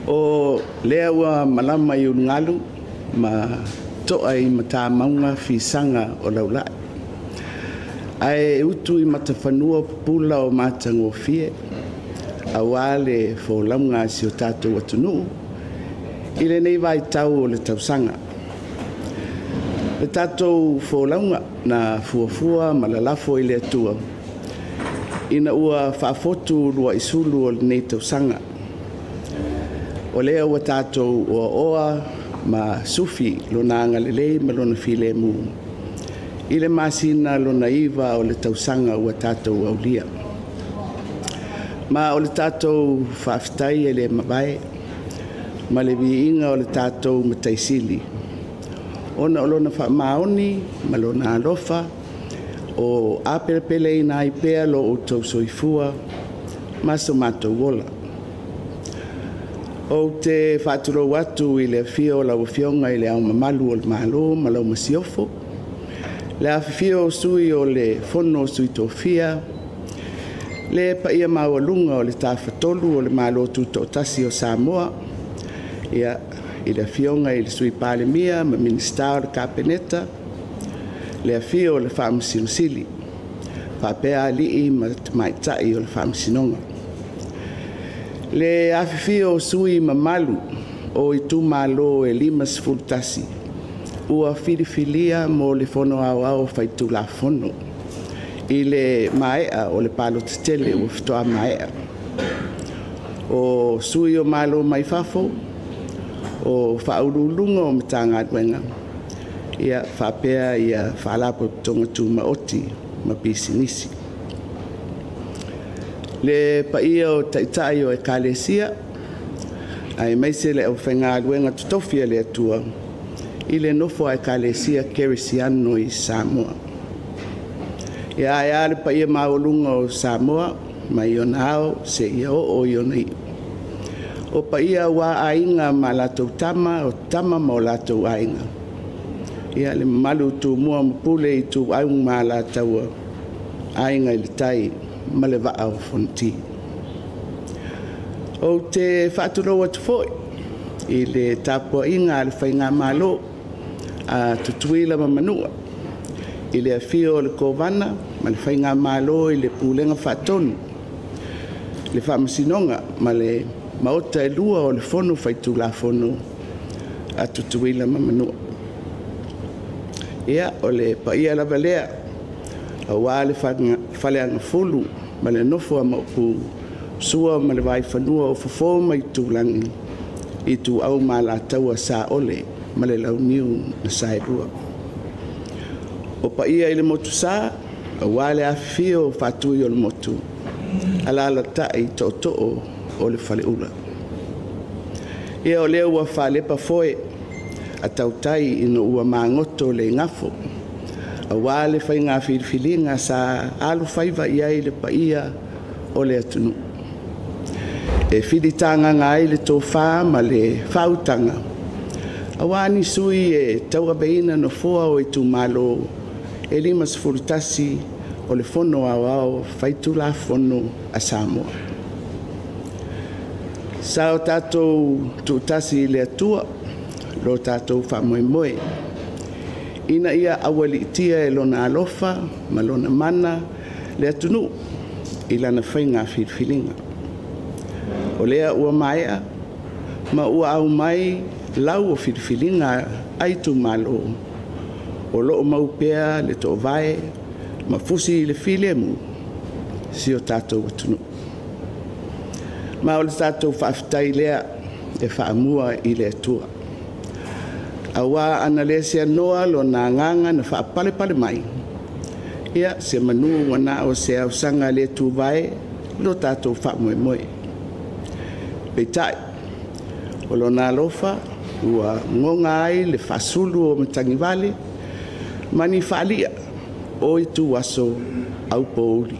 O lea ua malama i ungalu ma toa i mata maunga fisanga o laulai. Ai utu i matawhanua pula o matango fie. Awale fo launga si o tātou atunu. Ile nei vai tau o le tausanga. Le tātou fo launga na fuafua malalafo i le atua. Ina ua whaafotu lua isulu o le nei tausanga. O lea ua tātou oa ma sufi lona angalelei ma lona file mu. Ile masina lona iwa o le tausanga ua tātou aulia. Ma o le tātou whaafitai e le mabae, ma le viinga o le tātou mataisili. Ona o lona whaamaoni, ma lona alofa, o apelepele ina i pea lo o tau soifua, maso mātou wola. O te whaaturo watu i le fio la wafionga i le au mamalu o le malo, malau masiofo. Le awhifio sui o le fono sui tofia. Le pa ia mawalunga o le tawhatolu o le malo tuto tasi o Samoa. Ia i le fionga i le sui pale mia, ma minista o le kapeneta. Le awhio o le whaamasinosili. Whapea alii ma maitai o le whaamasinonga. Le awhifio sui mamalu o i tu malo e limas fultasi. Ua whirifilia mo le fono au au whaitu la fono. I le maea o le palo tetele ua fitoa maea. O sui o malo mai fafo, o whaurulunga o matanga aduenga. Ia whapea ia whalapo tonga tu maoti ma pisinisi. Le paia o taitai o ekalesia, ai maise le au whainga aduenga tutofia le atua, i le nofo a ekalesia kerisiano i Samoa. Ia ai ale paia maolunga o Samoa, ma i onao se ia o ionei. O paia wa ainga ma latou tama, o tama ma o latou ainga. Ia le malu tu mua mpule i tu aung ma latou ainga i le tai, ma le vaa o fonti. O te whaaturo atu foi, i le tapua inga le whainga malo, a tutuila ma manua. I le afio le kovana, ma le whainga malo i le pulenga whaatonu. Le whaamasinonga, ma le maota e lua o le fono whaitu la fono, a tutuila ma manua. Ia, o le paia la valea, a wā le whaleanga fulu, ma le nofo a maupu, sua ma le vai whanua o fofo mai tūlangi, i tu au ma la taua sa ole, ma le lau niu na sairua. O paia i le motu sa, a wā le awhio whatui o le motu, ala la tai to o le whale ula. Ia o leo ua whalepa foe, a tautai ino ua mangoto le ngafo, a wale whai ngā whiriwhilinga sa alu whaiva iai le paia o le atunu. E whiritanga ngai le tō whā ma le whautanga. A wani sui e taua beina no fua o i tu malo e limas furutasi o le fono au au whaitu la fono a Samoa. Sa o tātou tūtasi le atua, lo tātou whamoemoe. Ina ia awali tia e lona alofa, ma lona mana, le atunu, i lana whainga whirwhilinga. O lea ua maea, ma ua au mai lau o whirwhilinga aitu malo. O loo maupea le tō vai, ma fusi le filemu, si o tātou atunu. Ma o le tātou whaafitai lea e whaamua i le atua. Awa ana le se noa lo na nganga na fa pale mai. Ia se manu wana o se au sanga le tu vai lo tato fa moe. Petai. O lo na lofa ua ngonga ai le fasulu o matangi vale mani falia o i tu aso au pouri.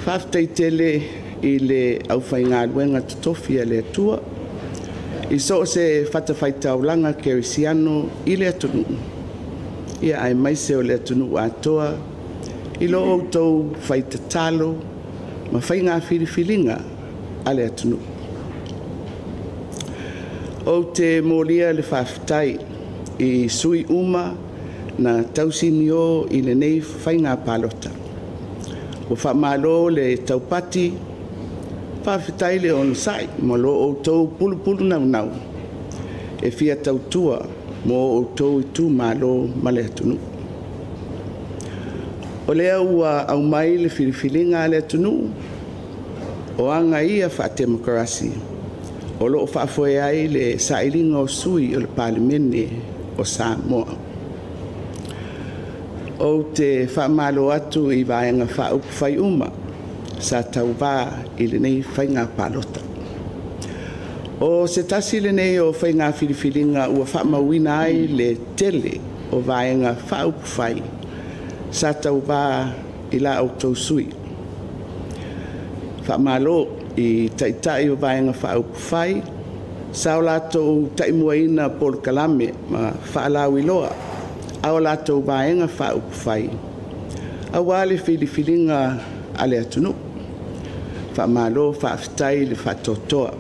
Faftai tele i le au whainga luenga tutofia le tua. I so se whatawhaitaulanga kerisiano i le atunu. Ia ai maise o le atunu atoa. I lo outou whaitatalo ma whainga whiriwhilinga a le atunu. O te molia le whawhitai I sui uma na tausinio I le nei whainga palota. O whamalo le taupati, whawhitai le onsai, mo lo o tau pulu nau nau. E fia tautua mo o tau I tu malo male atunu. O lea ua au mai le filifilinga le atunu, o anga ia whatemokarasi. O loo whaafoe ai le sailinga o sui o le palimene o Samoa. O te whaamalo atu I vaenga whaupu uma sa tau wā I le nei whainga palota. O se tasi le nei o whainga filifilinga ua whaamawina ai le tele o vaenga whaupu whai sa tau wā I la au tau sui. Whaamalo I taitai o vaenga whaupu whai sa o lato taimuaina Paul Kalame ma whaalau iloa. Ao lato vaenga whaupu whai. A wale filifilinga ale atunu. Whaamalo whaafitai le whatotoa.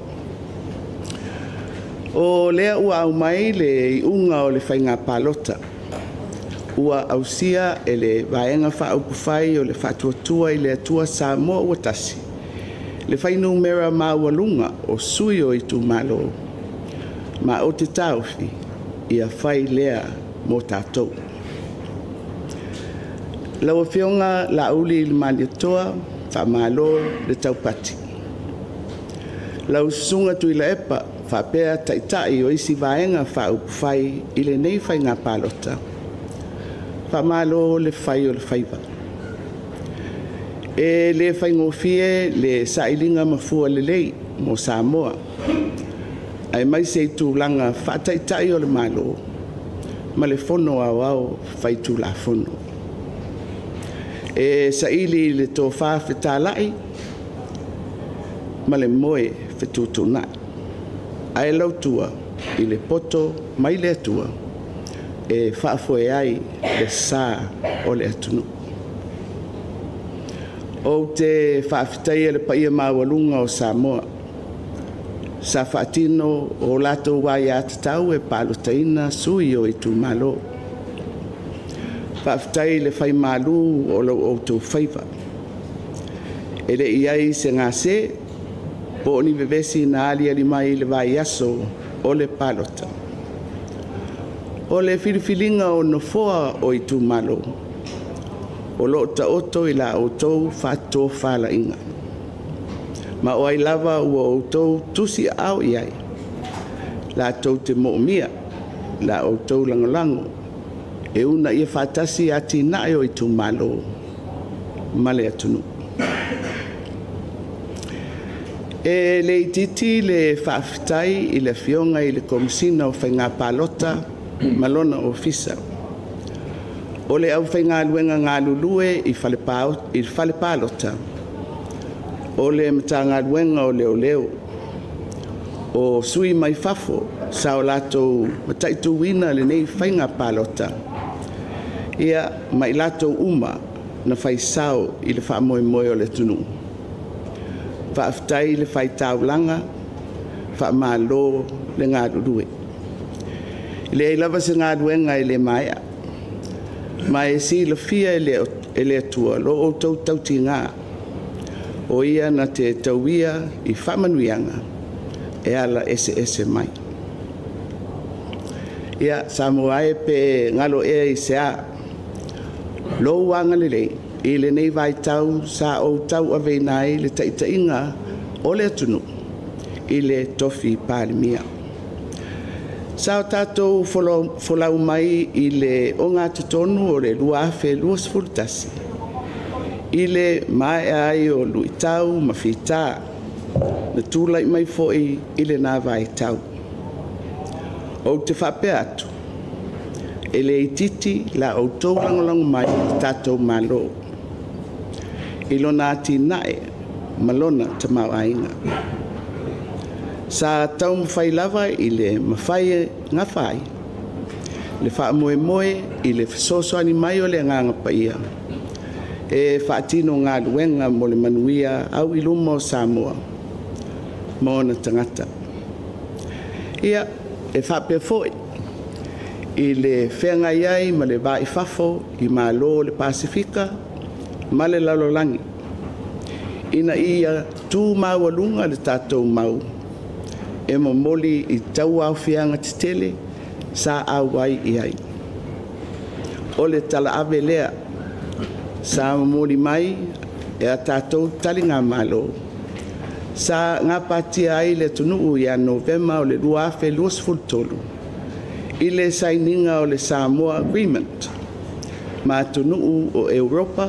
O lea ua au mai le unga o le whainga palota. Ua ausia e le vaenga whaupu whai o le whatuatua I le atua Samoa ua tasi. Le whainu mera mawalunga o sui o I tu malo. Ma o te tauwhi I a whai lea mo tātou. Laua whionga la uli I le maniatoa, whamalo le taupati. Lau sunga tu I la epa, whapea taitai o isi vaenga whaupu whai I le nei whainga palota. Whamalo le whai o le whaiva. E le whaingofie le sailinga mafua le lei mo Samoa. Ai mai se tūlanga whataitai o le malo. Ma le fono au whai tū la fono. E sa ili le tō whawhetālai. Ma le moe whetūtūnai. Ai lautua I le poto mai le atua. E whaafoe ai le sā o le atunu. O te whawhitai le paia mawalunga o Samoa. Sa whaatino o lato wai atatau e palotaina sui o I tu malo. Whawhitai le whai malu o lau o tau whaiva. E le iai se ngā se, po ni vevesi na ali ali mai le vai aso o le palota. O le filifilinga o nofoa o I tu malo. O lo ta oto I la o tau whato whala inga. Ma o ai lava ua o tau tusi au iai. La tau te mo'omia, la o tau langolango. E una ia whatasi ati nae o I tu malo. Male atunu. E le ititi le whaafitai I le fionga I le komisina o whainga palota, malona o fisa. O le au whainga luenga ngā lulue I whale palota. O le mata ngā luenga o leo leo. O sui mai fafo, sa o lato mataitu wina le nei whainga palota. Ia mai lato uma na whaisao I le whaamoe moe o le tunu. Whaafitai le whaitaulanga, whaamalo le ngā lulue. Le ai lava se ngā luenga I le maia. Ma e si lo fia e le atua, lo o tau tauti ngā. O ia na te tauia I whamanuianga, e ala ese mai. Ia Samoa e pe ngalo e I se a. Lo wanga le lei, I le nei vai tau sa o tau ave nai le taitainga o le atunu, I le tofi palimia. Sa o tātou folau mai I le o ngā tutonu o le luafe luas fultasi. I le mai ai o luitau mawhitā. Na tūlai mai foi I le nā vai tau. O te whape atu. E le ititi la o tau langolango mai tātou malo. I lo nā tinae malona tamau ainga. Sa tau mawhai lava I le mawhai ngā whai. Le wha moe moe I le whasoso ani mai o le nganga paia. E whaatino ngā luenga mo le manuia au I luma o Samoa. Mo na tangata. Ia e whape foi i le whenga iai ma le vai fafo i malo le Pasifika ma le Lalolangi. Ina ia tū mau alunga le tātou mau e mo moli i tau au whianga titele sa au ai i ai. O le tala ave lea sa moli mai e a tātou talinga malo. Sa ngā patia ai le tunuu ia Novema o le luafe luas fultolu. I le saininga o le Samoa Agreement. Ma tunuu o Europa,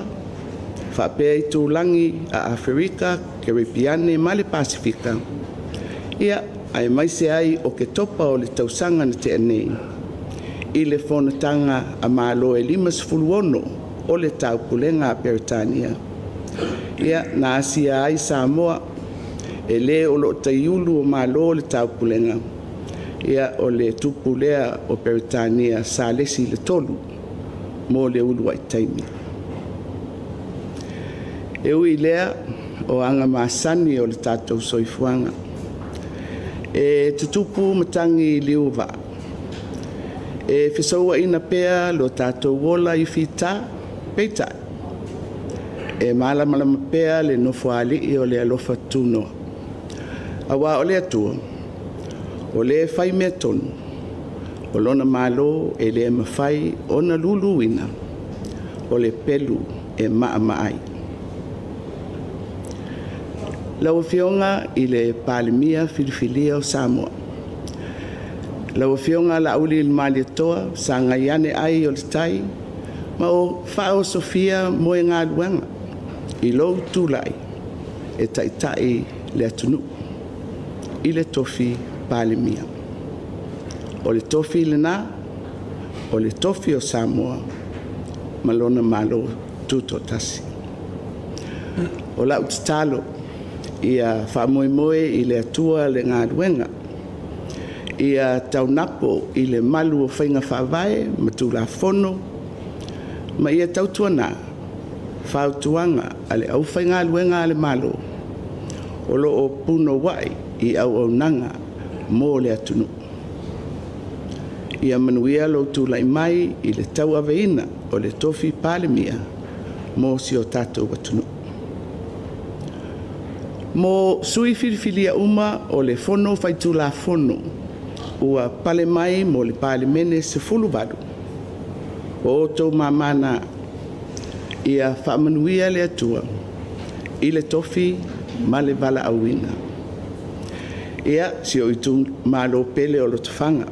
whapea i tūlangi a Afrika, Karipiane, ma le Pasifika. Ia ai maise ai o ke topa o le tausanga na te anei. I le whonatanga a malo e 5 o le taupulenga a Peritania. Ia na asia ai Samoa e le o lo taiulu o malo le taupulenga. Ia o le tupulea o Peritania sa lesi le tolu mo le ulu ai taimi. E ui lea o anga masani o le tātou soifuanga. E tutupu matangi liuwa. E fisaua ina pea lo tātou wola i fita peita. E malamalama pea le nofo ali o le alofa tunoa. Awa o le atua, o le fai mea tonu, o lona malo e le mawhai o na luluina, o le pelu e maa maai. Lau fionga i le palimia filifilia o Samoa. Lau fionga la uli il maliatoa sa ngaiane ai o le tai, ma o whao Sofia moe ngā luanga, i lou tūlai e taitai le atunu. I le tofi palimia. O le tofi lena, o le tofi o Samoa, malona malo tuto tasi. O la utitalo, ia whamoemoe i le atua le ngā ruenga. Ia taunapo i le malu o whainga whawai, matula fono, ma ia tautuana, whautuanga a le au whainga ruenga a le malo. O lo o puno wai, i au au nanga mō le atunu. Ia manuia lo tūlai mai i le tau aveina o le tofi palimia mō si o tātou atunu. Mō sui filifilia uma o le fono faitula fono ua pale mai mō le palimene se fuluvadu. O tau mamana ia whamanuia le atua i le tofi ma le vala auina. Ia si o itu malo pele o lo tawhanga.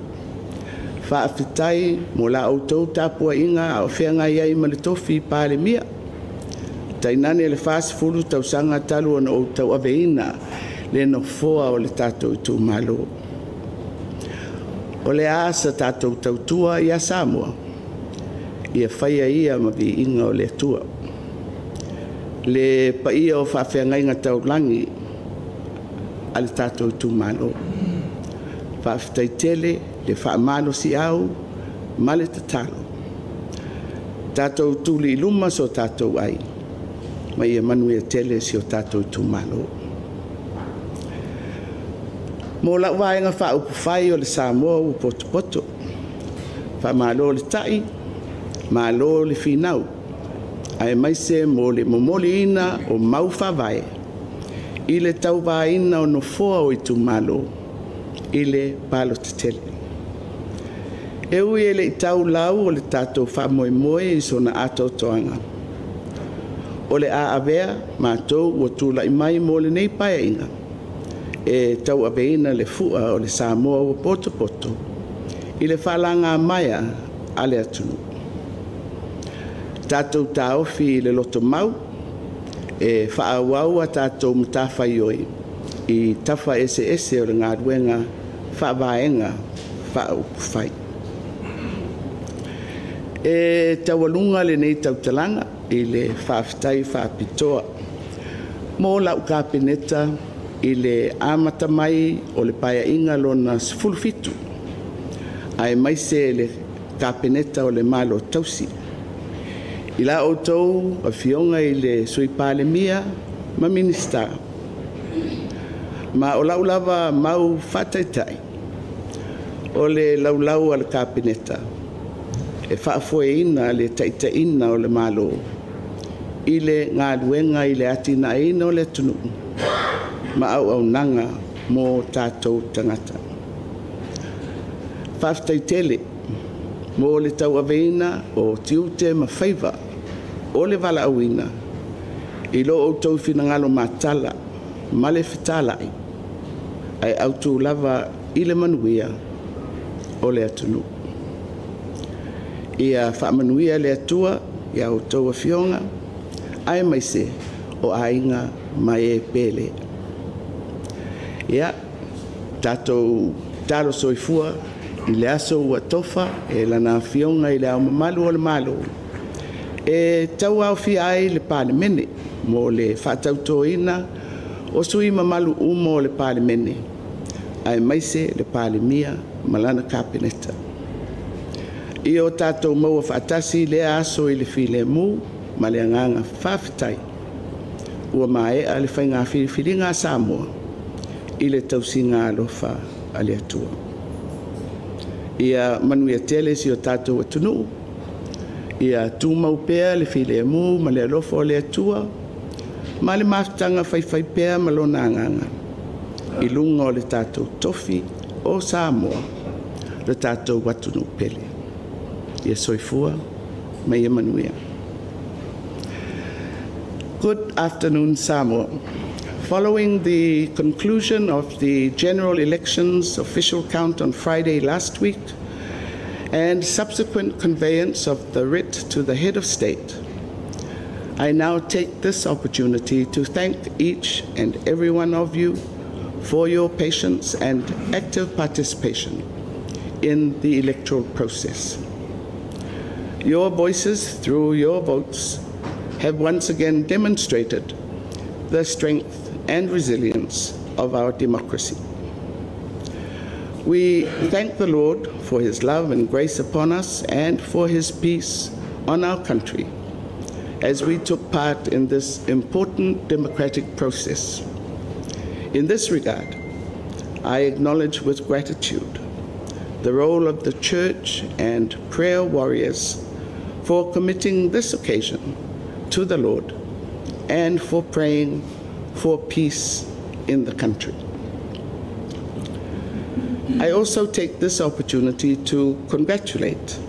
Whaafitai mo la autou tapua inga o whianga iai ma le tofi pāle mia. Tainane le whaasifulu tausanga talu ana o tau aveina le no foa o le tātou itu malo. O le asa tātou tautua ia Samoa. Ia whaia ia ma vi inga o le atua. Le paia o whaawhianga inga tau langi ale tātou tu malo. Whaafitai tele, le whaamalo si au, male tatalo. Tātou tu li luma so tātou ai, ma ia manui tele si o tātou tu malo. Mō lau waenga whaupu whai o le Samoa u poto poto. Whaamalo le tai, malo le whinau. Ai maise mō le momoli ina o mau whawai. I le tau waina o no foa o i tu malo, i le palo te tele. E ui e le i tau lau o le tātou whamoemoe i sona ato toanga. O le a avea, mātou o tūla i mai mō le nei paia inga. E tau aveina le fua o le Samoa o poto poto, i le whalanga maia a le atunu. Tātou tāofi i le loto mau, e whaawau a tātou mtawhai oi i tawha ese o le ngā ruenga whaawaenga whaaupuwhai. E tawalunga le nei tautalanga i le whaafitai whaapitoa. Mō lau kāpeneta i le amata mai o le paia inga lona sifulufitu. Ai maise le kāpeneta o le malo tausi. I la outou a fionga i le sui pāle mia ma minista. Ma o laulava mau whataitai. o le laulau a le kapineta. E whaafoeina le taitaina o le malo. I le ngā luenga i le atina ina o le tunu. Ma au nanga mō tātou tangata. Whaftaitele mō le tau aveina o tiute ma whaiva o le wala auina. I lo o tau whinangalo mātala ma le whitalai. Ai autu lava i le manuia o le atunu. Ia whaamanuia le atua ia o tau a fionga. Ai maise o ainga mai e pele. Ia tātou talo soifua i le aso ua tofa e lana fionga i le au mamalu o le malo. E tau au fi ai le pāle mene mo le whātautoina o sui mamalu umo le pāle mene. Ai maise le pāle mia malana kapineta. I o tātou maua whaatasi le aso i le file mu ma le anganga whawhitai. Ua mae a le whainga whiringa Samoa i le tausinga alofa a le atua. Ia manuia tele si o tātou atunu. Ia tūmau pēr le file mu ma le alofa o le atua. Ma le mafutanga whaiwhai pēr ma lona anganga. I lunga o le tātou tofi o Samoa le tātou watunu pele. Ia soifua mai e manuia. Good afternoon, Samoa. Following the conclusion of the general elections official count on Friday last week and subsequent conveyance of the writ to the head of state, I now take this opportunity to thank each and every one of you for your patience and active participation in the electoral process. Your voices through your votes have once again demonstrated the strength and resilience of our democracy. We thank the Lord for his love and grace upon us and for his peace on our country as we took part in this important democratic process. In this regard, I acknowledge with gratitude the role of the Church and prayer warriors for committing this occasion to the Lord and for praying for peace in the country. I also take this opportunity to congratulate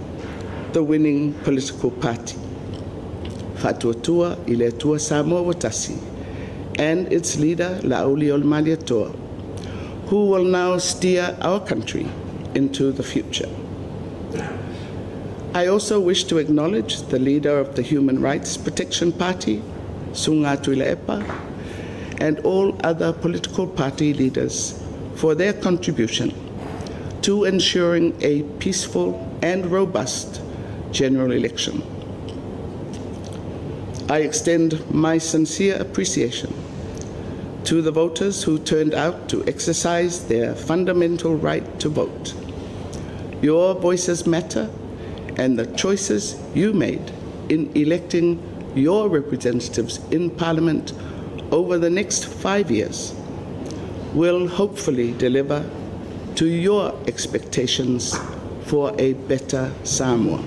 the winning political party, Fatuatua i le atua Samoa Watasi, and its leader, Lauli Olmaliatoa, who will now steer our country into the future. I also wish to acknowledge the leader of the Human Rights Protection Party, Sunga Tuilaepa, and all other political party leaders for their contribution to ensuring a peaceful and robust general election. I extend my sincere appreciation to the voters who turned out to exercise their fundamental right to vote. Your voices matter, and the choices you made in electing your representatives in Parliament over the next 5 years will hopefully deliver to your expectations for a better Samoa.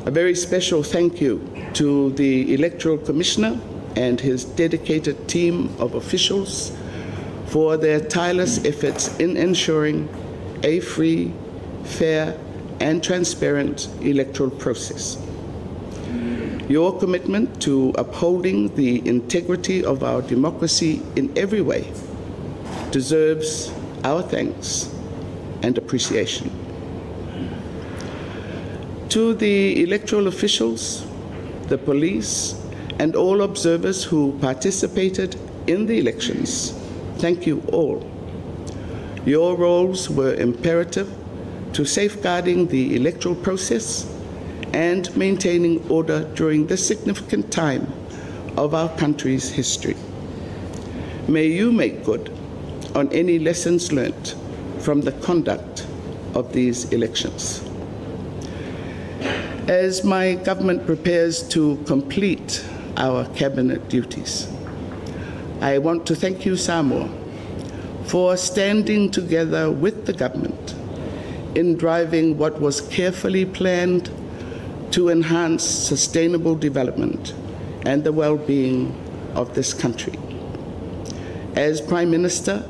A very special thank you to the Electoral Commissioner and his dedicated team of officials for their tireless efforts in ensuring a free, fair, and transparent electoral process. Your commitment to upholding the integrity of our democracy in every way deserves our thanks and appreciation. To the electoral officials, the police, and all observers who participated in the elections, thank you all. Your roles were imperative to safeguarding the electoral process and maintaining order during this significant time of our country's history. May you make good on any lessons learned from the conduct of these elections. As my government prepares to complete our cabinet duties, I want to thank you, Samoa, for standing together with the government in driving what was carefully planned to enhance sustainable development and the well-being of this country. As Prime Minister,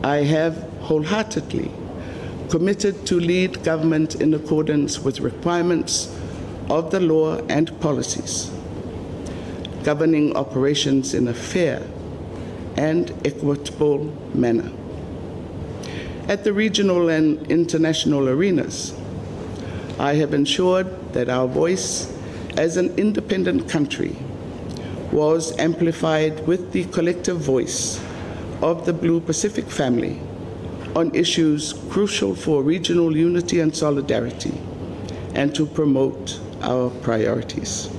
I have wholeheartedly committed to lead government in accordance with requirements of the law and policies, governing operations in a fair and equitable manner. At the regional and international arenas, I have ensured that our voice as an independent country was amplified with the collective voice of the Blue Pacific family on issues crucial for regional unity and solidarity, and to promote our priorities.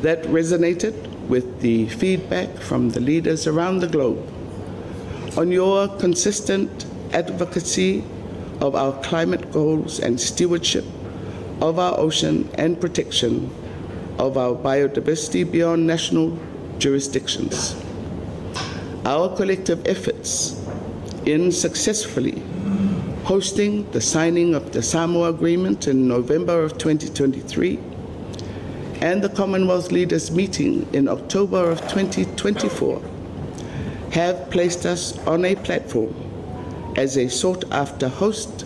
That resonated with the feedback from the leaders around the globe on your consistent advocacy of our climate goals and stewardship of our ocean and protection of our biodiversity beyond national jurisdictions. Our collective efforts in successfully hosting the signing of the Samoa Agreement in November of 2023 and the Commonwealth Leaders Meeting in October of 2024 have placed us on a platform as a sought-after host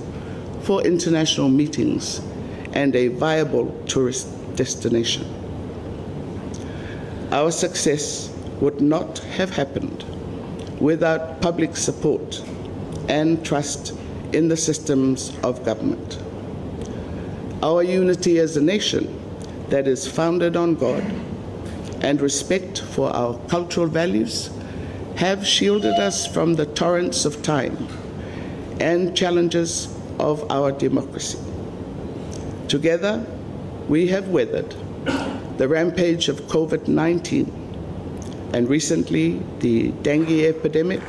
for international meetings and a viable tourist destination. Our success would not have happened without public support and trust in the systems of government. Our unity as a nation that is founded on God and respect for our cultural values have shielded us from the torrents of time and challenges of our democracy. Together, we have weathered the rampage of COVID-19 and recently the dengue epidemic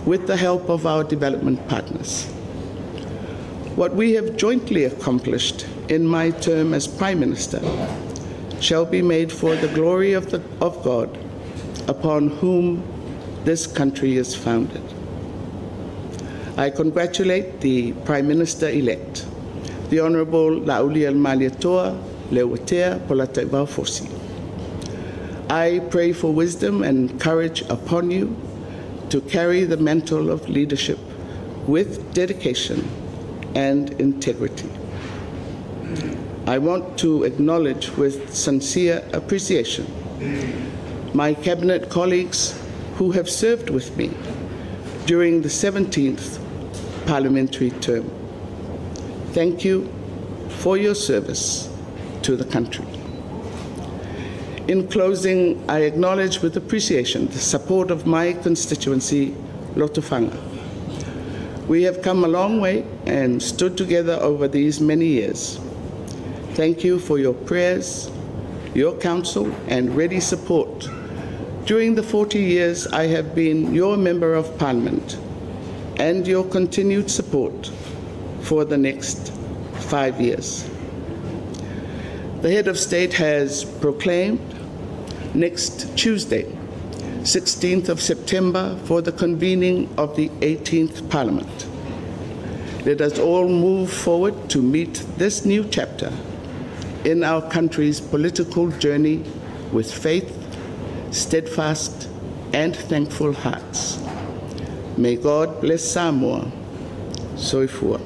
with the help of our development partners. What we have jointly accomplished in my term as Prime Minister shall be made for the glory of God, upon whom this country is founded. I congratulate the Prime Minister-elect, the Honourable Lauli Malietoa Lewatea Polataiwao Fosi. I pray for wisdom and courage upon you to carry the mantle of leadership with dedication and integrity. I want to acknowledge with sincere appreciation my cabinet colleagues who have served with me during the 17th parliamentary term. Thank you for your service to the country. In closing, I acknowledge with appreciation the support of my constituency, Lotofanga. We have come a long way and stood together over these many years. Thank you for your prayers, your counsel, and ready support during the 40 years I have been your Member of Parliament, and your continued support for the next 5 years. The Head of State has proclaimed next Tuesday, 16th of September, for the convening of the 18th Parliament. Let us all move forward to meet this new chapter in our country's political journey with faith, steadfast, and thankful hearts. May God bless Samoa. Soifua.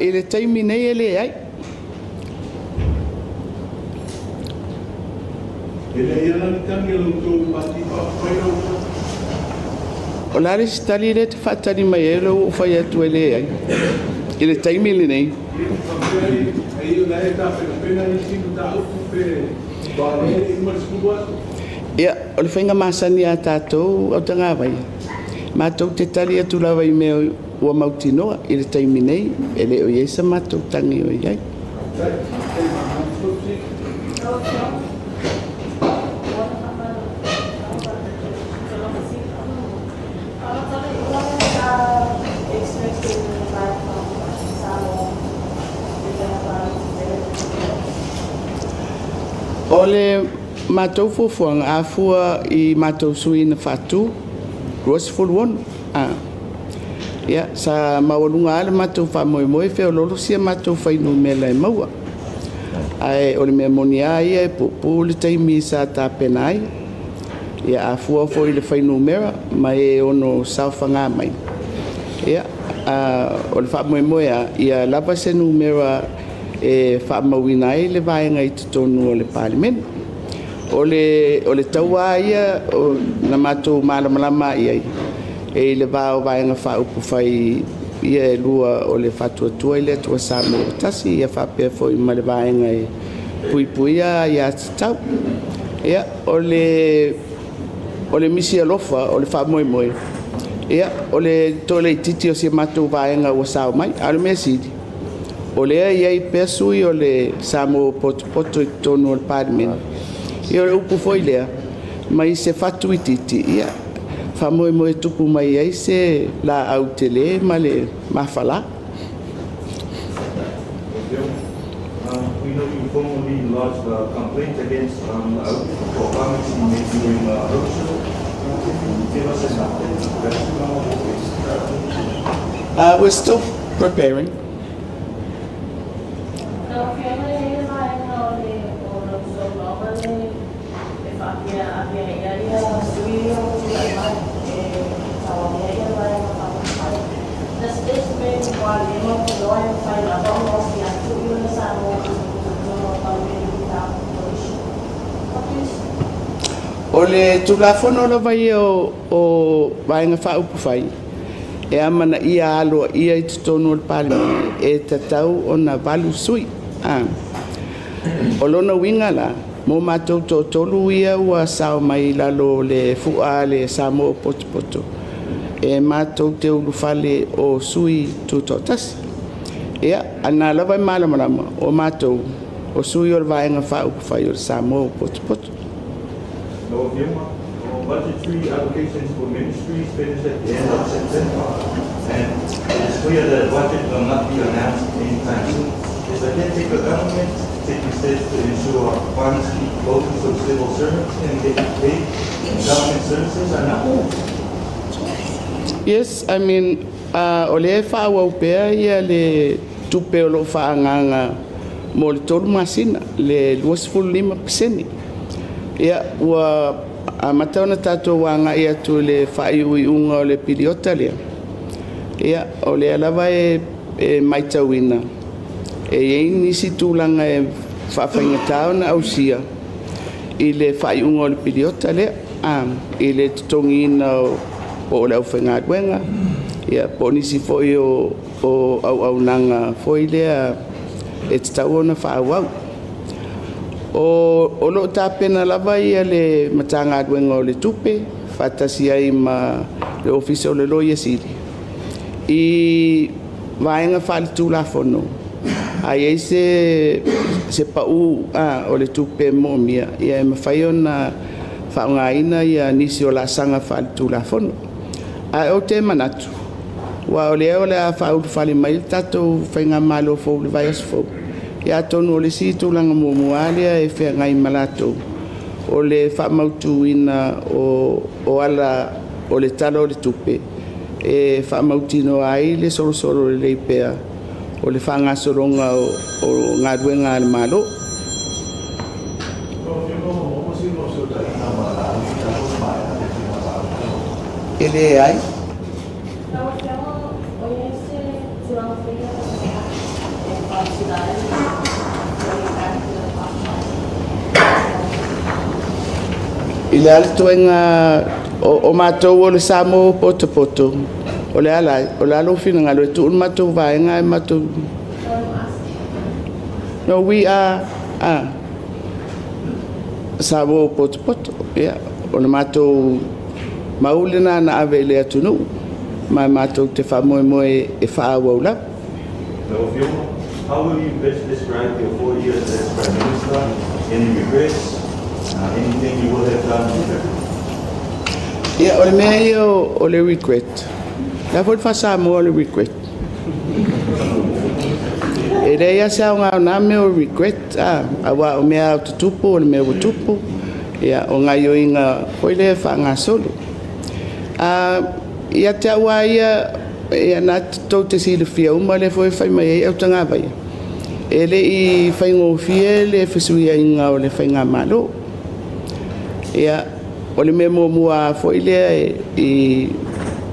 Ele taimi nei ele ai. O lare si tali le te whatari mai e lo o whai atu ele ai. Ele taimi le nei. Ia, o le whainga masani a tātou au tanga vai. Mātou te tali atu lawa I mea ua mautinoa I le taimi nei, e le o iesa mātou tangi o iai. O le mātou fuafuanga a fua I mātou sui na whatu, rosi fuluonu. Ia, sa mawalunga ale mātou whamoemoe wheo lolo sia mātou whainu mea lai maua. Ai, o le mea moni a ia e pupu le taimi sa tā pena ai. Ia, a fua fo I le whainu mea, ma e ono sauwhanga mai. Ia, o le whamoemoe a, ia lapa senu mea e whamawina ai le vaenga I tutonu o le parliament. O le taua ia, na mātou malamalama ia e le vao vaenga whaupu whai ia e lua o le whatuatua I le atua Samoa tasi ia whapea fo I ma le vaenga e puipuia ia tau. Ia, o le misi alofa, o le whamoemoe. Ia, o le tole titi o si mātou vaenga ua sao mai, ale mea sidi. O lea iai pesui o le Samoa poto I tonu o le parliament. Ia o le upu foi lea, mai se fatu I titi, ia. Whamoemoe tupu mai ai se la au tele ma le mawhala. We know you formally lodged a complaint against Aoki for comments he made during the roadshow. Give us an update. We're still preparing. O le tulafono la vai o vaenga whaupu whai. E amana ia aloa ia I tutonu o le parliament e tatau o na valu sui. O lona winga la, mo mātou tō tolu ia ua sao mai lalo le fua le Samoa poto. E mātou te ulufale o sui tutotasi. Ia, ana lava I malamalama o mātou o sui o le vaenga whaupu whai o le Samoa poto. No, budgetary allocations for ministries finished at the end of September, and it's clear that the budget will not be announced anytime soon. Is the caretaker government taking steps to ensure funds keep flowing so civil servants can get paid and government services are not? Yes, I mean, o le whaua upea ia le tupe o lo whaanganga mo le tolu masina, le 25%. Ia ua a matauna tātou wanga ia tu le whaiui unga o le piliota lea. Ia o le alawa e maitauina. E nisi tūlanga e whawhainga tāona au sia i le whai unga o le piliota lea. I le tutongi ina o le au whengaduenga. Ia po nisi foi o au nanga foi lea e te tau ona whaawau. O lo tāpena lava ia le matanga aduenga o le tupe, whatasi ai ma le ofisa o le loia siri. I vaenga whale tūla whono. Ai ei se pau o le tupe mo mia. Ia e mawhai ona whaungaina ia nisi o la sanga whale tūla whono. Ai o te manatu. Wa o leo le a whauru whale mai tatou whainga malo fau le vai as fau. Ia tonu o le situlanga muamualia e whea ngai malatou. O le whamautu ina o ala o le talo o le tupe. E whamautino ai le soro le leipea. O le whangasoronga o ngā ruenga le malo. Ele ai? I le ala tuenga o mātou o le samo poto. O le ala, o le alo fina ngalo e tu un mātou vaenga e mātou. No, we are samo poto. Yeah. O le mātou maulina na ave le atunu. Mai mātou te whamoe e whaawau la. How will you best describe your 4 years as Prime Minister? Any regrets? Anything you would have done differently? Yeah, o le mea o le regret. La fo fa mo o le regret. E reia sa nga na me o regret awa o mea o tupu o le mea o tupu. Ia o nga yo inga koile fa nga solo. Ia te awa ia na tau te si le fia uma le foi fai mai au tanga vai. Ele i fai ngo fie le fesuia inga o le fai nga malo. Ia o le memo mua foi le i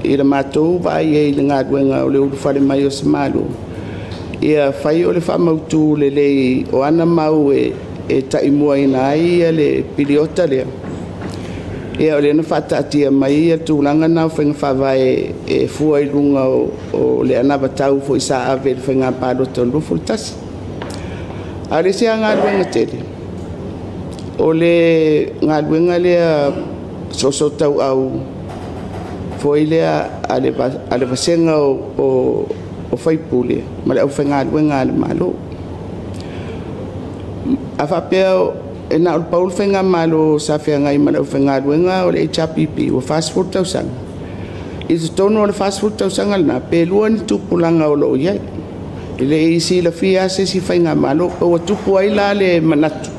le matou vai e le ngā duenga o le uru whare mai o se malo. Ia fai o le whamautu le o ana mau e taimua ina ai le piliota lea. Ia o le na whataatia mai ia tūlanga nau whainga whawai e fua i runga o le ana watau fo i sa ave le whainga pālota o lufu tasi. A le sea ngā duenga tele. O le ngā duenga lea soso tau au fo i lea a le vasenga o whaipule ma le au whainga duenga le malo. A whapea e na o paul whainga malo sa whea ngai ma le au whainga duenga o le HRPP o fast food tausanga. I te tono o le fast food tausanga lana pe lua ni tupulanga o lo iai. I le isi la fia se si whainga malo o tupu ai la le manatu.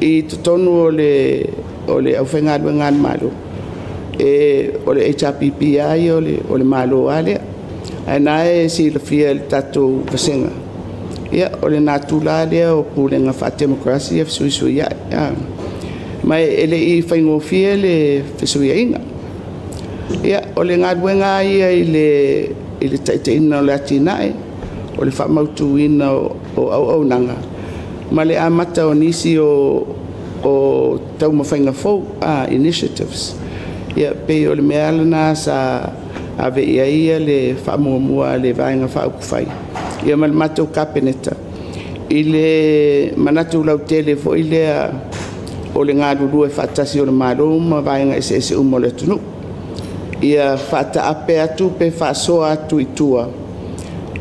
I te tono o le au whainga duenga le malo. O le HRPP ai o le malo alea. Ai nae si la fia le tatou vasenga. Ia o le natula lea o pulenga wha demokrasi e fisuisui ia. Mai ele i whaingofie le fisuia inga. Ia o le ngaduenga ia i le taiteina o le atinae. O le whamautu ina o au nanga. Ma le amata o nisi o tau mawhainga fau initiatives. Ia pe o le mealana sa ave ia le whamuamua le vaenga whaukufai. Ia mal matou kapeneta. I le manatu lau tele fo i lea o le ngā ruru e whatasi o le maro ma vaenga ese umo le tunu. Ia whata ape atu pe whasoa atu i tua.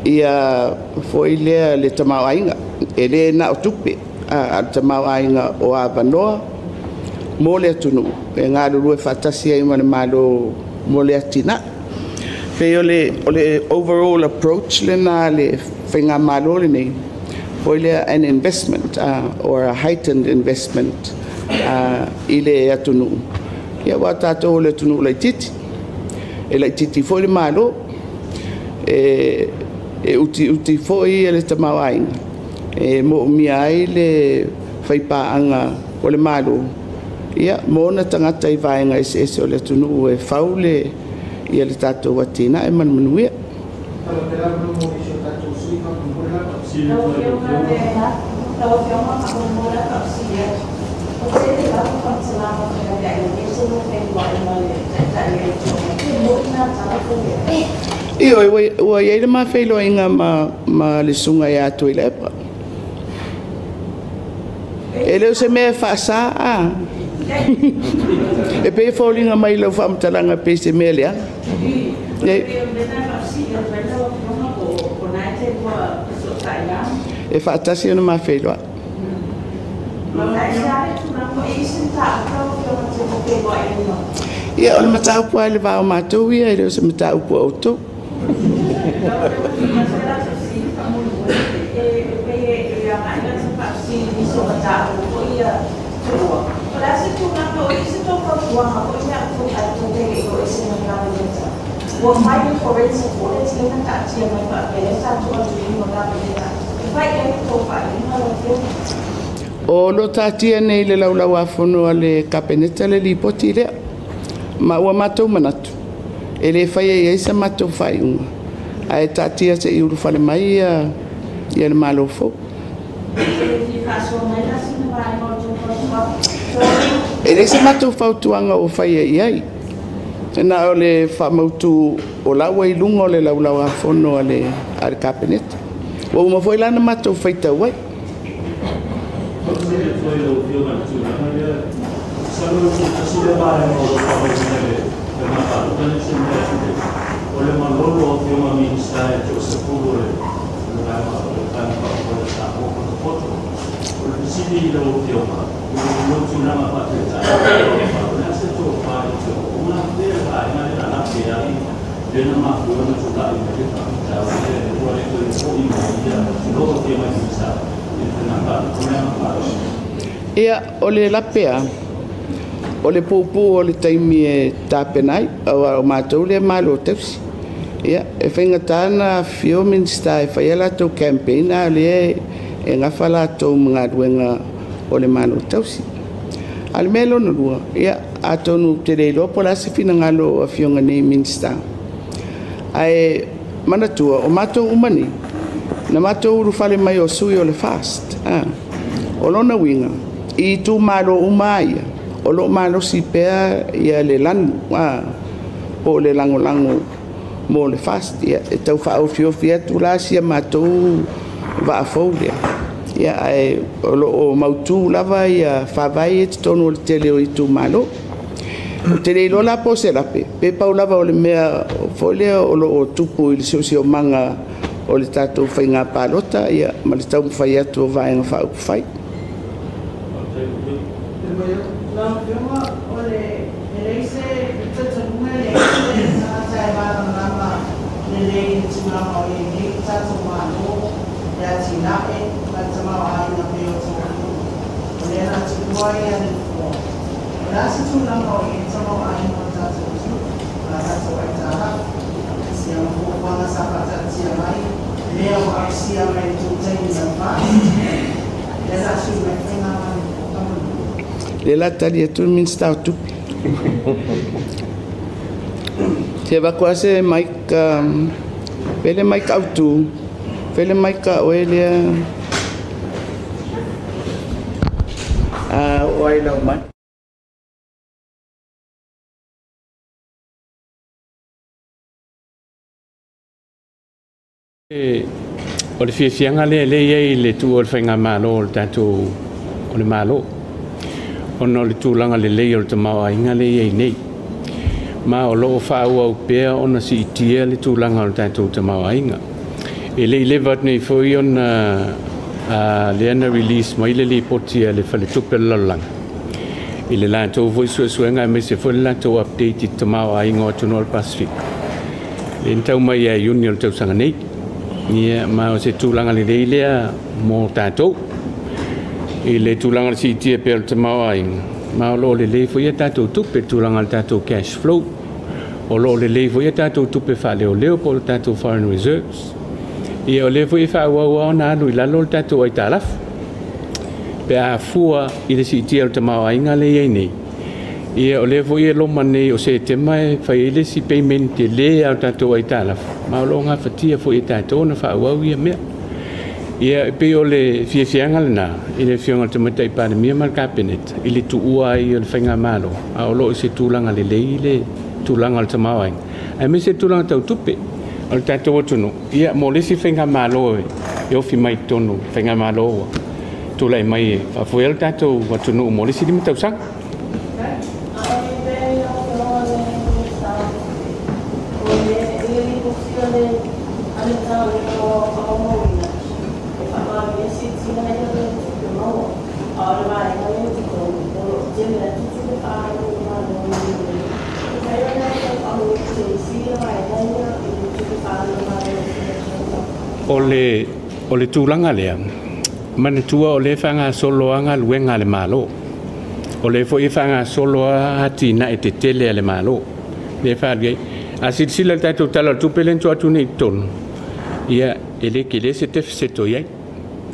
Ia fo i lea le tamau ainga. E le na o tupe a tamau ainga o Avanoa mo le tunu. E ngā ruru e whatasi ai ma le maro mo le atina. Pe o le overall approach le na le whainga malo le nei. Foi le an investment or a heightened investment i le atunu. Ia wa tātou le tunu lai titi. E lai titi foi le malo. E uti foi e le tamau ainga. E mo mia ai le whaipaanga o le malo. Ia, mōna tangata I vaenga ese o le tunu e faule ia le tātou atina e manuia. Ia, ua iei le mawhailo inga ma le sunga ia atu I le epa. E leo se mea whaasa, e pe fōlinga mai lau whaamtalanga pe se mea lea. E whaatasi ona mawhailo. Ia, o le mataupu ai le vāo mātou ia, e leo se mataupu au tō. O lo tatia nei le laulau a whanua le kapeneta le lipoti lea. Ma ua mātou manatu. E le whaia I eisa mātou whaiunga. A e tatia se I uru whale mai ia le malo fo. E le se mātou whautuanga o whaia iai. E nā o le whamautu o laua I lunga o le laulau a whanua le kapeneta. Wa uma foi lana mātou whaita wai. Ia, o le lapea, o le pūpū o le taimi e tāpenai, o mātou le malo tepsi. Ia, e whainga tāna whio minsta e whaia lātou campaign a le e ngawha lātou mga ruenga o le malo tausi. Ale melo no rua, ia, a tonu te reilo, po la se fina ngalo a whionga nei minsta. Ai, manatua, o mātou umani, na mātou urufale mai o sui o le fast. O lona winga, I tu malo umaia, o lo malo si pea ia le lanu, po le lango mo le fast, ia, e tau whao fio tu la sia mātou va a faulia. Ia, o mautu lava ia whawai e tonu o le tele o I tu malo. O te reilo la po se lape, pe pau lava o le mea folea o lo o tupu I le sio manga o le tātou whainga pālota, ia, ma le tau mwhai atu o vaenga whaupu whai. Le lata dia tu minsta tu. Te va quase Mike pele Mike autu. Pele Mike oelia. Oi lo mai. O le fiafianga le le tu o le whainga malo o le tātou o le malo. Ono le tūlanga le o le tamau ainga le iei nei. Ma o loo whaua au pēr ona si itia le tūlanga o le tātou tamau ainga. E le vat nei fwoi ona le ana release mai le potia le whale tupe lalanga. I le lātou voi suenga me se whale lātou update I tamau ainga o Tunol Pacific. Le ntau mai a iuni o le tausanga nei. Ia ma o se tūlanga le lea mō tātou. I le tūlanga si tia pe o te mawaiga. Ma o lo le fo ia tātou tupe tūlanga le tātou cash flow. O lo le fo ia tātou tupe wha leo po le tātou foreign reserves. Ia o le fo ia wha ua ona alu I lalo le tātou ai tālafu. Pe a fua I le si tia o te mawaiga le iei nei. Ia o le fo ia loma nei o se te mai fai ele si payment te le au tatou ai tala. Ma o lo ngā whatia fo i tatou na wha au ia mea. Ia pe o le fiafianga le nā, i le fionga te mata i pāne mia mar cabinet, i le tu ua i o le whainga mālo. A o lo i se tūlanga le lei le tūlanga le tamawai. A me se tūlanga tau tupe, o le tatou atunu. Ia mo le si whainga mālo e ofi mai tonu whainga mālo ua. Tūlai mai e whafuel tatou atunu mo le si limi tau sang. O le tūlanga lea, mane tua o le whanga soloanga luenga le malo. O le fo i whanga soloa hati na e te tele le malo. Le whaari a sila tatou tala tupelen tu atu nei tonu. Ia ele ke le se te wheseto iai.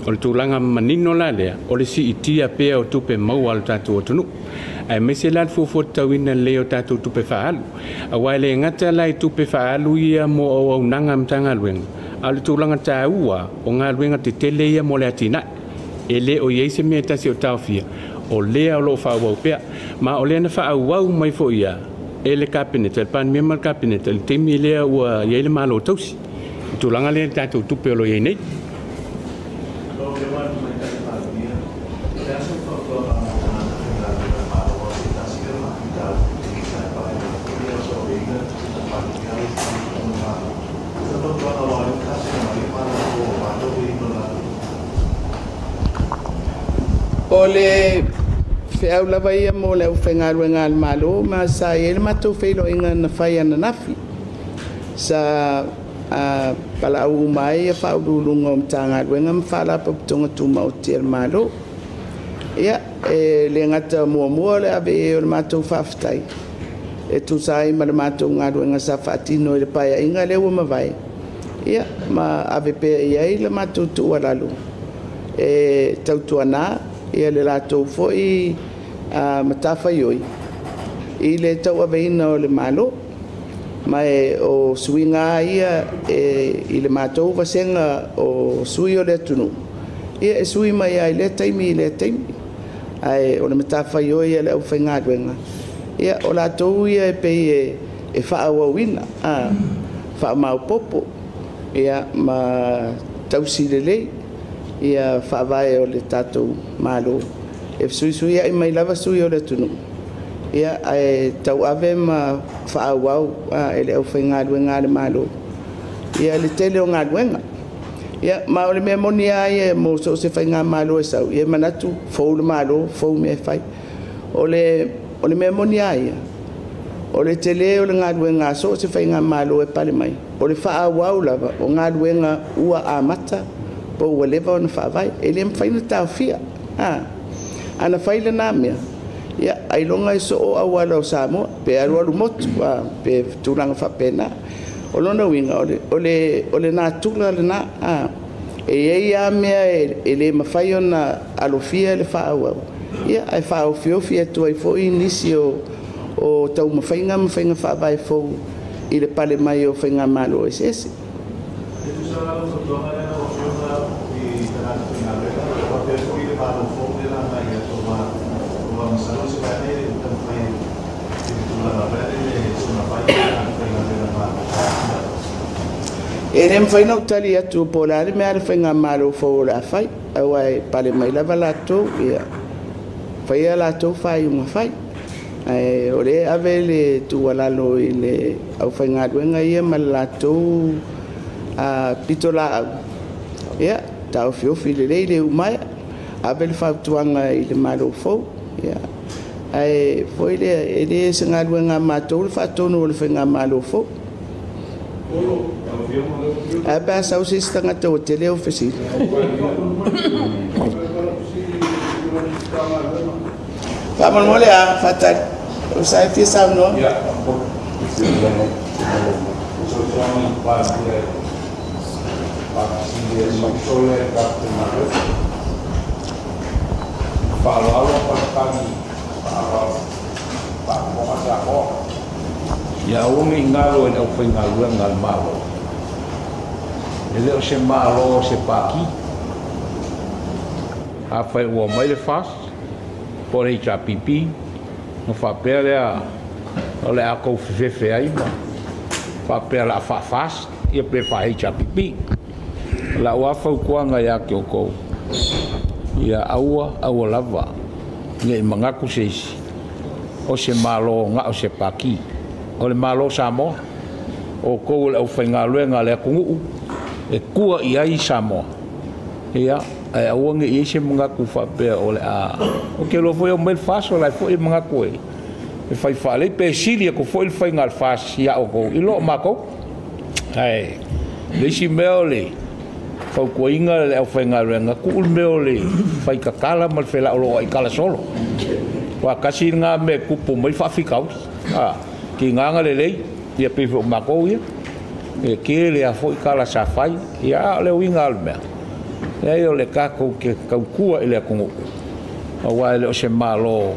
O le tūlanga manino la lea, o le si itia pea o tupe mau al tatou atunu. Ai me se lan fufu tawina leo tatou tupe whaalu. A waile ngata lai tupe whaalu ia mo au nanga mtanga luenga. A le tūlanga tā ua o ngā luenga te tele ia mo le atina. E le o iei se mea tasi o tauwhia. O lea o lo whaawau pea. Ma o lea na whaawau mai fo ia. E le kapinet, le pan mea mal kapinet. Le temi lea ua iei le malo tausi. Tūlanga lea tātou tupe o lo iei nei. O le whiau lava ia mo le whengarua ngā le malo, ma sa e le matou whilo inga na whai ana nafi. Sa pala au mai e whaurulunga o mta ngā ruenga mwhala paputonga tūma o tia le malo. Ia, le ngata mua le ave e o le matou whawhitai. E tūsai ma le matou ngā ruenga sa whaatino i le paia inga le ua mawai. Ia, ma ave pea iai le matou tua lalu. E tautua nā, ia le rātou fōi matawhai oi. I le tau aveina o le malo, mai o suinga ia i le mātou vasenga o sui o le atunu. Ia e sui mai ai le taimi i le taimi. Ai o le matawhai oi ia le au whainga duenga. Ia o rātou ia e pei e whaawawina, whaamaupopo. Ia ma tausi le lei. Ia whaavae o le tātou malo. E sui ai mai lava sui o le tunu. Ia ai tau ave ma whaawau e le au whaingāruenga ngā le malo. Ia le tele o ngāruenga. Ia ma o le mea moni ai e mo so se whaingā malo e sau. Ia manatu fau le malo, fau mea whai. O le mea moni ai. O le tele o le ngāruenga so se whaingā malo e pale mai. O le whaawau lava o ngāruenga ua amata. Po ua lewa o na whaavai, e le mwhaina tau fia. Ana whaile nā mea. Ia, ailonga i so o awala o Samoa, pe aruaru motu, pe tūranga whapena. O lona winga, o le nā tūla le nā. E ei a mea e le mawhai o na alofia le whaawau. Ia, ai whaawhiofi atu ai fo i nisi o tau mawhainga whaavai fo i le pale mai o whainga malo ese ese. E le mwhaina utali atu o polare mea le whainga malo fo la whai. Au ai pale mai lava lātou, ia whaia lātou whai unga whai. O le ave le tualalo i le au whainga ruenga ia ma lātou pito la au. Ia, tau whiofi le rei le umai, ave le whautuanga i le malo fo. Ia, ai foi le se ngā ruenga mātou le whaatonu o le whainga malo fo. A ba sa o sista ngata o te leo whesi. Whamon mole a whatai. O sai fia sau no? Whakaponga sa ko. Ia ungi ngalo e au whaingalua ngal malo. E leo se malo se paki. A whai ua mai le fast. Por hei cha pipi. No whapea lea. O le a kou whiwhiwhi ai ma. Whapea la whafast. Ia pe whai cha pipi. La ua whaukuanga ia ki o kou. Ia aua lava. Ngai mangaku seisi. O se malo nga o se paki. O le malo Samoa. O kou le au whaingalue ngā lea kungu. E kua i ai Samoa. Ia, e awangi i se mangaku whapea o le a. O ke lo foi o mel faso lai foi mangaku e. E whai whale pe siria ko foi le whaingal fas ia o kou. I lo mako. Hai. Leisi meo le. Fau kua inga le au whaingalue ngā kuul meo le. Whai kakala mal whela o lo ai kala solo. Wa kasi ngā me kupu mai whawhikau. Ki nganga le lei, ia pewe o mako ia. E ke le a fo i kala sa whai, ia le winga al mea. Ia i o le kako ke kaukua i le kongo. A wai le o se malo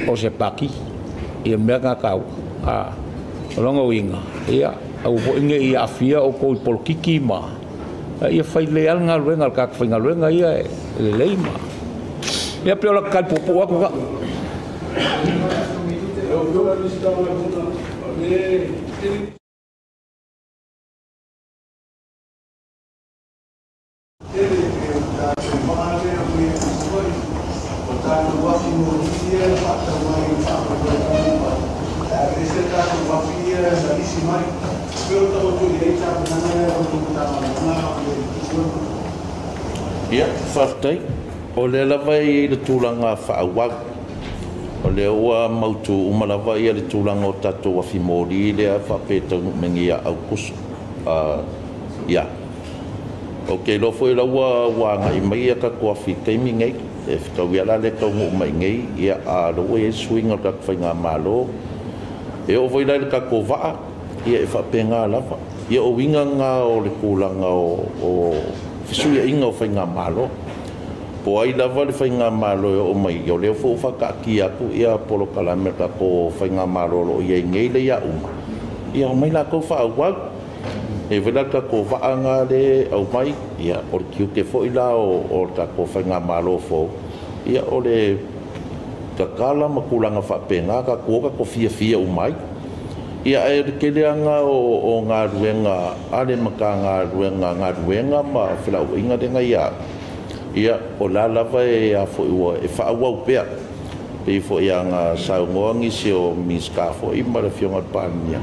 o se paki. Ia mea ngā kau. Longa winga. Ia, au fo inge i afia o kou i polkiki ma. Ia whai le al ngā ruenga, al kaka whai ngā ruenga ia e le lei ma. Ia peo la kai popo aku ka. Ia, whaftai. O le lava i le tūlanga whaawau. O le ua mautu umalawa ia le tūlanga o tatou wafi mōri lea whapetau mengi a au kusu. Ia. O ke lofo i laua wanga i mai a ka kuafi keimi ngai. E whikau ia la le kaungu mai ngai. Ia a roa e suinga ka kwhainga malo. E o voi lai le ka kovaa. Ia e whapenga lava. Ia o winga ngā o le kūlanga o fisuia inga o whainga malo. Po ai lava le whainga malo o mai. Iau leo fo whakaki aku ia polo kalame ka ko whainga malo o ia ngei le ia uma. Ia o mai la ko whaawau. E vela ka ko vaanga le au mai. Ia o le kiu ke fo ila o ka ko whainga malo fo. Ia o le kakala makulanga whapenga ka ko fia umai. Ia e ke leanga o ngā ruenga. Ale maka ngā ruenga ma whilau inga renga ia. Ia o la lava e a fo ua e whaawau pea. Pe fo ia ngā saungoangi se o miska fo i mara fionga pānia.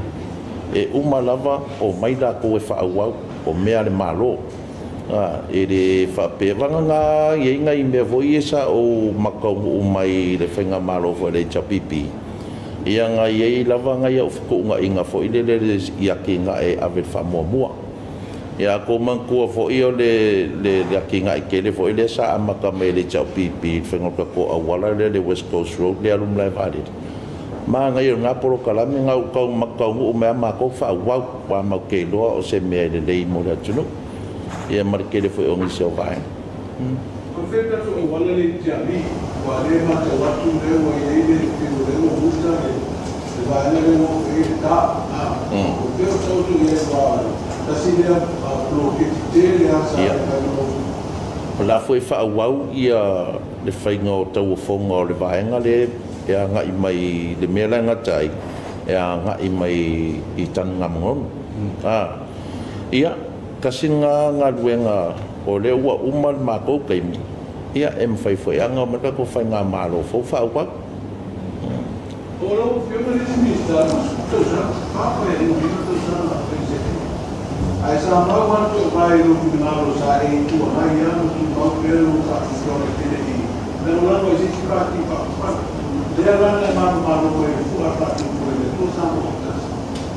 E uma lava o mai la ko e whaawau o mea le malo. E le whapewanga ngā ieinga i mea voi e sa o makau umai le whainga malo fo le chapipi. Ia ngā iei lava ngā iau whikounga inga fo i le iaki ngā e awe whamua mua. Ia ko mangkua fo i o le aki ngai kele fo i le sa amaka me le chau pipi whengoka ko awala le West Coast Road le alum lai varit. Ma ngai o ngā poro kalame ngau kau makau ngu mea mako wha wau wa mau ke loa o se mea le lei mo le atunu. Ia marikele fo i ongi se o vai. Ko wheta to o wala le tiari wa le ma te watu le o i le le o musta le vai le o i ta. O te o tau tu le wa la foi whaawau ia le whainga o tau o whonga o le vaenga le ea ngai mai le mea lai ngatai ea ngai mai i tanu ngā mongon. Ia, kasi ngā ruenga o le ua umal mākou keimi ia e mwhaiwhaianga o mata ko whainga mālo fau whaawau. O lau whioma le timista tausa, hapa e ino tausa ai sa mau atu vai no tribunal sa e tu ai ano tu mau pelo sa sesión de TDI pero lá não existe prática de lá não é mal no foi a prática foi tu sa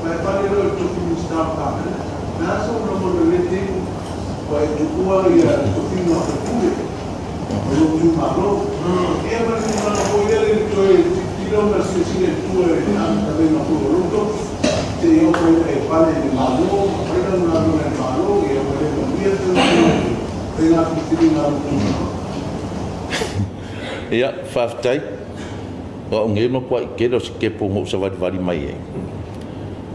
vai para o tu está cá mas o nome do tempo vai tu ia tu filho no público o tu malo e a ver se não foi ele que tirou mas se tu também não foi luto yo fue padre de malo, era un lado del malo, y yo fue convierto en la piscina. Ia, whaftai. o nge no kwa ke lo ke pongo sa vali mai e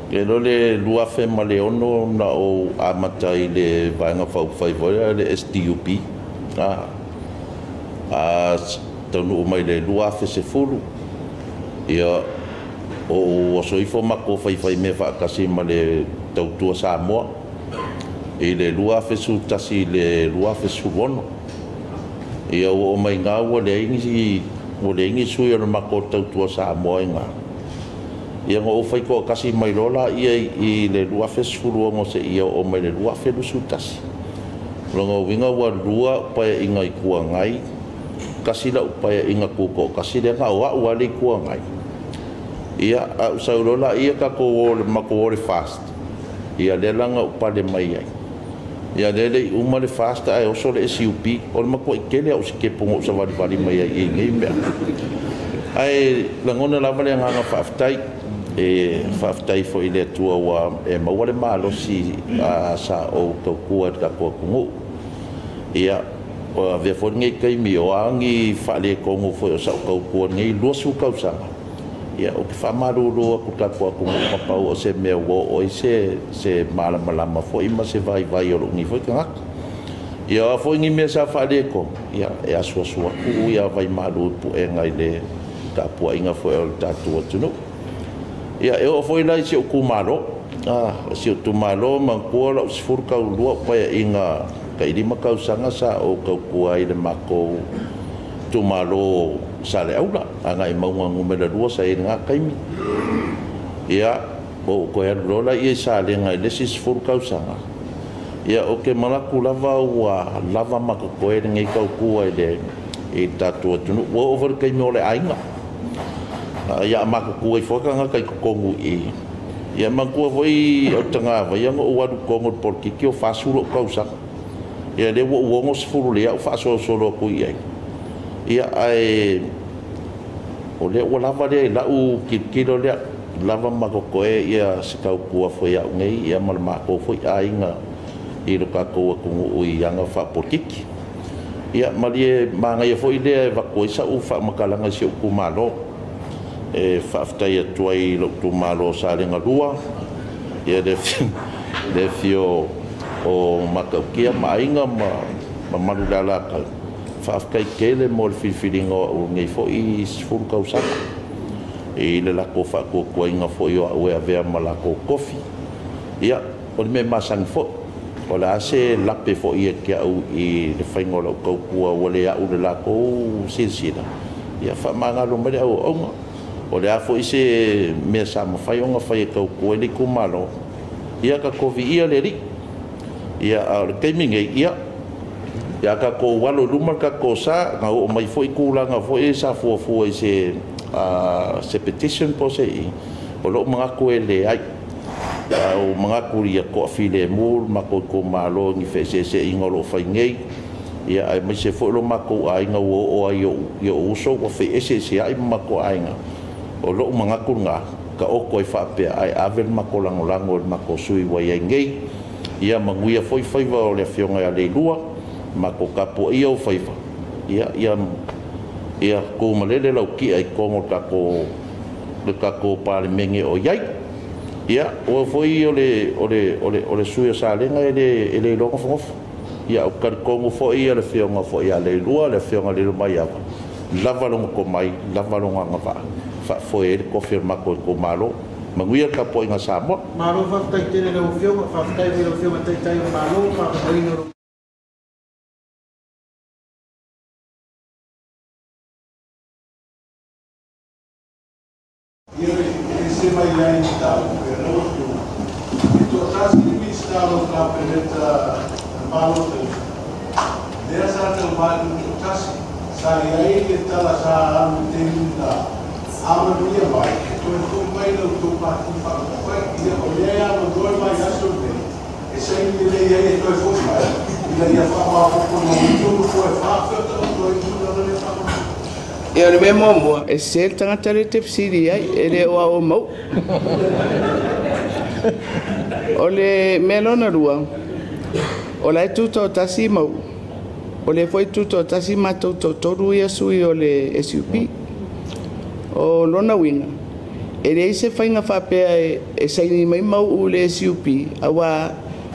ke lo le lua fe ma le ono na o amata i le vanga fau fai voia le STUP tonu mai le lua fe se fulu ia o soifo mako fai me fa kasi ma le tautua Samoa i le lua fe su tasi le lua fe su wono ia o mai ngā ua le ingi sui o mako tautua Samoa inga ia ngo fai ko kasi mai lola ia i le lua fe su ngo se ia o mai le lua fe su tasi longo winga wa lua pa inga i kua ngai kasi la upaya inga kuko kasi le ngā ua le kua ngai ia au saulola ia ka ko le mako le fast ia le langa upale mai ai ia le uma le fast ai oso le SUP o le mako ikele au sike pongo sa vali mai ai ngai mea ai langona lava le nganga faftai faftai fo ile tua wa mawale malo si sa o kua ka ko kungu ia o ve fo ngai kai mi o angi fale kongo fo sa kua ngai lo su kausanga ia o fa maruru ku ka ko pa o se me o se mala fo ima se vai o ni fo ka ia fo ngi me sa fa de ko ia e aso ku ia vai malu pu e ngai le ka pu inga fo o tatu tunu ia e o fo ila se ku malo se tu malo man ko la sfur ka lu pa inga ka ili makau sanga sa o ka ku ai le mako tu malo sale aula anga i maunga ngumela rua sa nga kaimi ia o ko ya lola i sale nga lesis fur kausanga ia o ke malaku lava wa lava maka ko e ngai kau ku ai de e tatu tunu o over kai no le ainga ia maka ku ai foka nga kai ko ngu i ia manku voi o tanga vai ngo wa ko ngo por ki o fasuro kausanga ia le wo ngo sfuru le o faso solo ku i ia ai o le o lava le la u kilo le lava makoko e ia sikau kua foi a ngai ia mal mako foi ainga i lo ka ko ku i anga fa potiki ia malie manga ia foi le va ko sa u fa makalanga si ku malo e fa fta ia tuai lo tu malo sa le ngalua ia de fio o makakia mainga ma malula ka fafkai kele mo filfilingo o ngai fo i fun kausa e le la ko fa ko inga fo yo we ave mala ko kofi ia o me masang fo o la se la pe fo i ke au i le faingo lo ko ku o le au le la ko silsila ia fa manga lo me o o le afo i se me sa mo fai onga fai ko le ku malo ia ka kofi ia le ri ia al keminge ia ya ka ko walo luma ka ko sa nga o mai foi kula nga foi sa fo se petition po se o lo mga ko ele ai o mga ko ria ko file mul ma ko malo ni fe se ingolo fai ngei ya ai mai se fo lo ma ko ai nga o ai yo uso ko fe se ai ma ko ai nga o lo mga ko nga ka o ko fa pe ai avel ma ko langolango ma ko sui wa ngei ia manguia foi va o le fionga ya le lua mako kapo ia o faifa ia ko malele lau ki ai kongo kako pale menge o yai ia o foi ole suia salenga ele longo fongo ia o kar kongo foi ia le fionga foi ia le lua le fionga le mai ava lava longo ko mai lava longo ngava fa foi ele confirma ko malo manguia kapo inga Samoa malo fa tai tele le fionga fa tai le fionga tai malo fa tai esse vai lá em tal, então tá se listado para pereta malo dessa trabalho tá sai aí que tá lá já tem da amaria vai então foi vai no tu parte vai e olhar no dois vai já sobre esse aí ele aí foi vai ele ia falar com o tudo foi fácil dois tudo e o me momo e se tangata le te fsiri ai e le oa o mau o le melona rua o lai tuto tasi mau o le foi tuto tasi matou totoru ia sui o le SUP o lona winga. E rei se whainga whapea e saini mai mau u le SUP, awa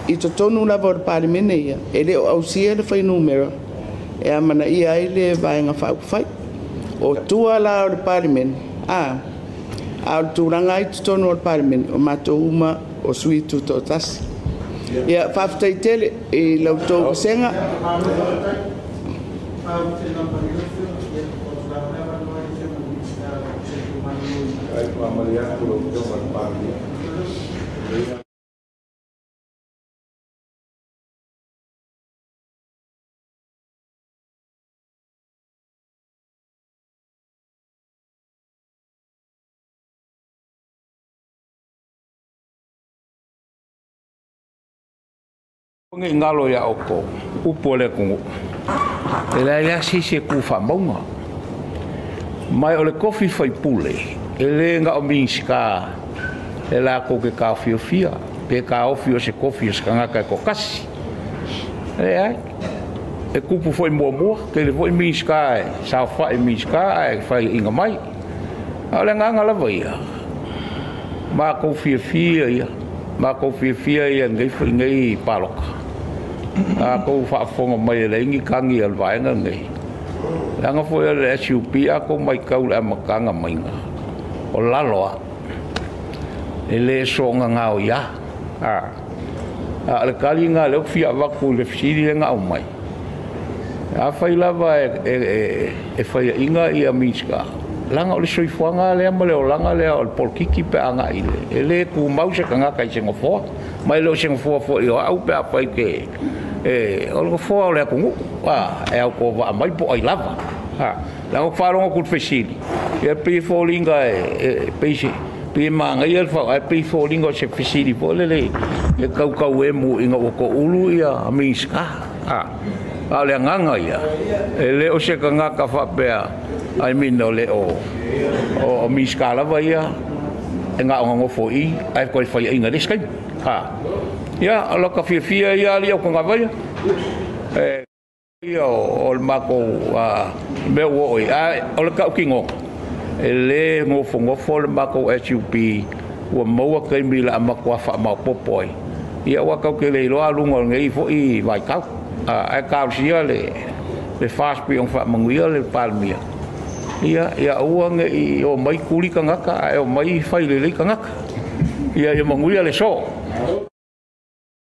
i to tonu lava o le parimene ia, e le o ausia le whai numero, e amana ia ai le vaenga whaukwhai, o tua la o le parimene, a o tūranga i to tonu o le parimene, o mato uma o sui tu to tasi. Ia whaftai tele i lautou senga. Ngi ngalo ya oko upole kungu ele si se ku fa monga mai ole kofi fai pule ele nga o minska ela ko ke ka fia pe ka o fio se kofi ska ka ko kasi e kupu foi mo ke le foi minska sa fa minska fai inga mai ole nga ngala vai ma ko fia ia ma ko fia ia ngai foi ngai paloka a ko fa fonga mai le ngi kangi al vaenga ngai langa foi le SUP a ko mai kau le makanga mai o laloa ele songa ngao ya a le kali nga le fia va ku le fili nga o mai a fai lava e fai inga ia miska langa o le soifuanga le ama le o langa le o polkiki pe anga ile ele ku mausa kanga kai sengo fo mai lo sengo fo yo au pe a pai ke o lo fo le ku e au ko va mai po ai lava la o faro ku fesili e pe fo linga pe pe manga ia fa pe fo linga se fesili po le kau e mu inga o ko ulu ia miska ale nganga ia ele o se kanga ka fa pe ai mino le o miska la vai nga ngo foi ai ko foi inga deskai ya ala ka fia ia ali o nga vai ia o mako me wo o ka kingo ele ngo fo le mako SUP o mo ka mi la mako fa ma popoi ia wa ka ke le lo alungo ngai fo I vai ka ai ka sia le fast pi on fa manguia le palmia ia uang o mai kuli kangaka o mai fai le kangaka ia manguia le so